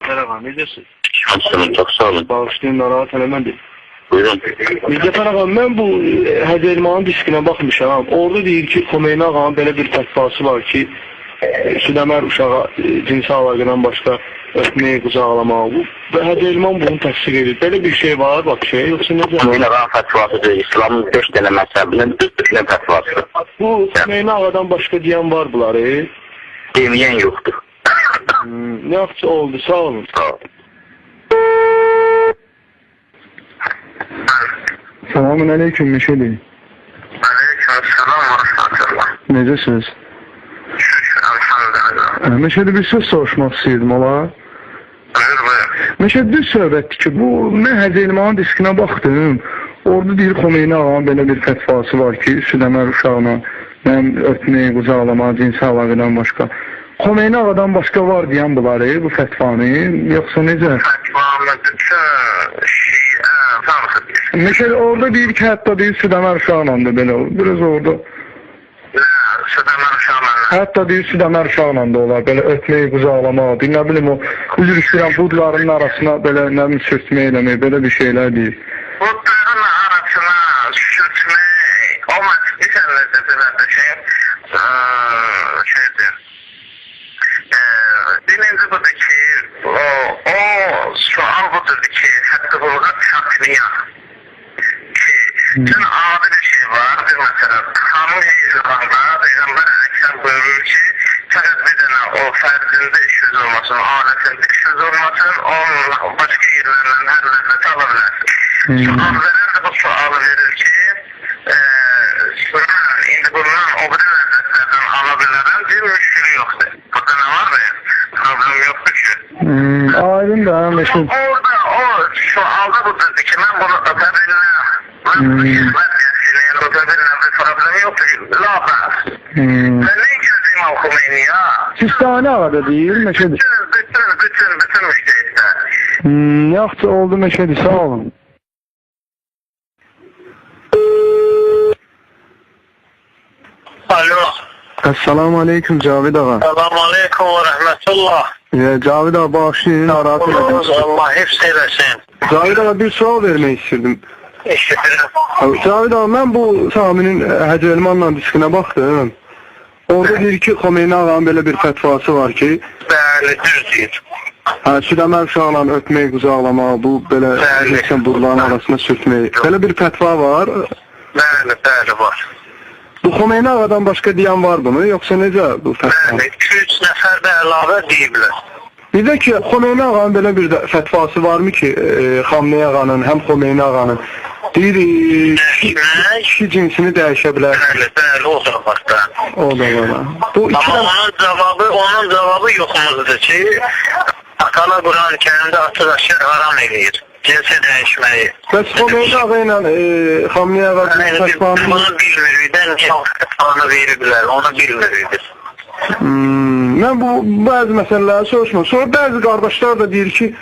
Merhaba, necəsiz? Nasılsınız? Çok sağ olun. Bağışlayın, narahat eləmədir. Buyurun. Mirzəfər ağam, mən bu Hacı Elmanın diskinə baxmışam. Orada deyir ki, Xomeyni ağanın belə bir fətvası var ki, Südəmər uşağa cinsi əlaqədən başqa öpməyi, qucaqlamaq. Və Hacı Elman bunu təsdiq edir. Belə bir şey var, bak şey, yoxsa necə? Xomeyni ağanın fətvasıdır. İslamın 5 dənə məzhəbinin bir fətvası. Bu Xomeyni ağadan başqa deyən var bunları? Deməyən yoxdur. Ne yaptı oldu, sağ olun. Sağ olun. Selamun aleyküm Meşeli. Aleykümselam ve rahmetullah. Necəsiniz? Şükür, elhamdülillah. Meşeli bir söz soruşmaq istəyirdim ola. Buyur. Meşeli bir söhbətdir ki, bu mən Hacı Elmanın diskinə baxdım. Orada deyir Xomeyni ağanın belə bir fətvası var ki, Südəmər uşağına mən öpməyi, qucaqlamaq, cinsi əlaqədən başqa. Xomeyni ağadan başqa var deyən bunları, bu fətvanı, yoxsa necə? Fətvamı Meşeli orada deyir ki, hətta deyir Südəmər uşağındır belə, biraz orada. Südəmər uşağına. Hətta deyir Südəmər uşağına da olar, belə öpməyi, qucaqlamaq, nə bilim o, üzr istəyirəm, budlarının arasına belə, nə bilim, sürtmək eləmək, belə bir şeylər deyir. Budların arasına sürtmək, o məsəllərdə belə şeydir. Birinci budur ki, o sual budur ki, hətta bulğa çatmıyor. Bütün adi bir şey var, bir məsələ, kanun heyzilanda Peyğəmbər Əleyhisselam buyurur ki, fəqət bir dənə o fərdində işsiz olmasın, alətində işsiz olmasın, onun başqa yerlərlə hər ləzzəti ala bilərsin. Sual verən də bu sualı verir ki, indi bundan o bir ləzzətlərdən ala bilərəm, bir müşkülü yoxdur. Burada nə var mı? Problem yoxdur ki. Aydın da, Meşel. Orada o sualda budur ki, mən bunu öpə bilməm. Hizmet yetkiliğinde ötebilmem bir problem yoktu. La ben. Ben ne ikizliyim Al-Khomeyni ya? Sistane arada değil, Meşeli. Bütün müşterikler. Yaxşı oldu Meşeli, sağ olun. Alo. Esselamu aleyküm Cavid ağa. Selamun aleyküm ve rahmetullah. Cavid ağa bağışlayın, narahat elədim. Allah hepsi eylesin. Cavid ağa bir sual vermək istirdim. Cavid ağa, mən bu Sami'nin Hacı Elmanla diskinə baxdım. Orada deyir ki, Xomeyni ağanın belə bir fətvası var ki, Bəli, düz deyir. Südəmər uşaqla öpmək, qucaqlamaq, bu belə budların arasına sürtmək. Belə bir fətva var. Bəli var. Bu Xomeyni ağadan başqa deyən var bunu, yoxsa necə bu fətva? Bəli, 2-3 nəfər də əlavə deyiblər. Bir də ki, Xomeyni ağanın belə bir fətvası varmı ki, Xamneyi ağanın, həm Xomeyni ağanın deyir, kişi cinsini dəyişə bilər. Bəli, o da var da. O da var. Amma onun cavabı yoxumuzdur ki, Atala Quran-ı Kerimdə açıq aşkar haram edir. Cinsi dəyişməyi. Bəs Xomeyni ağa ilə Xamneyi ağa fətvanı... Bunu bilmirik də, niyə fətvanı veriblər, onu bilmirik. Mən bu bəzi məsələləri soruşmam. Sonra bəzi qardaşlar da deyir ki,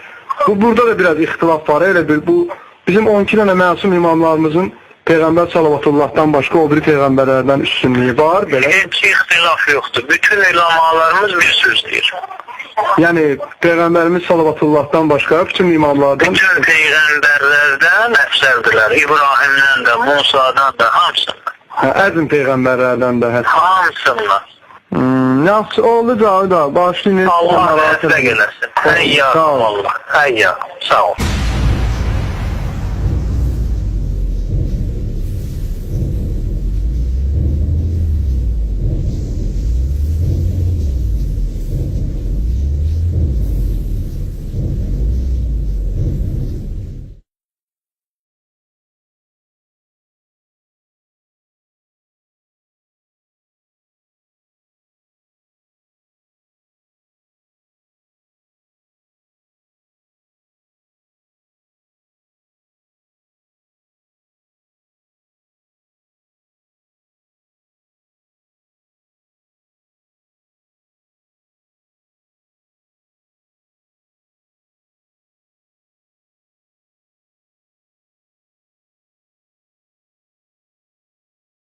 burada da biraz ixtilaf var. Elə bir bu bizim 12 dənə məsum imamlarımızın Peyğəmbər Salavatullah'dan başqa o biri peyğəmbərlərdən üstünlüyü var. Belə. Heç ixtilaf yoxdur. Bütün ulamalarımız bir söz deyir. Yəni Peyğəmbərimiz Salavatullah'dan başqa bütün imamlardan... Bütün peyğəmbərlərdən əfsəldirlər. İbrahimdən də, Musa'dan da, hamısından. Əzm peyğəmbərlərdən də hətta. Hamısından. Yaxşı, oldu Cavid ağa, bağışlayın. Allah rəhmət eləsin. Həyyar, Allah. Həyyar, sağ ol.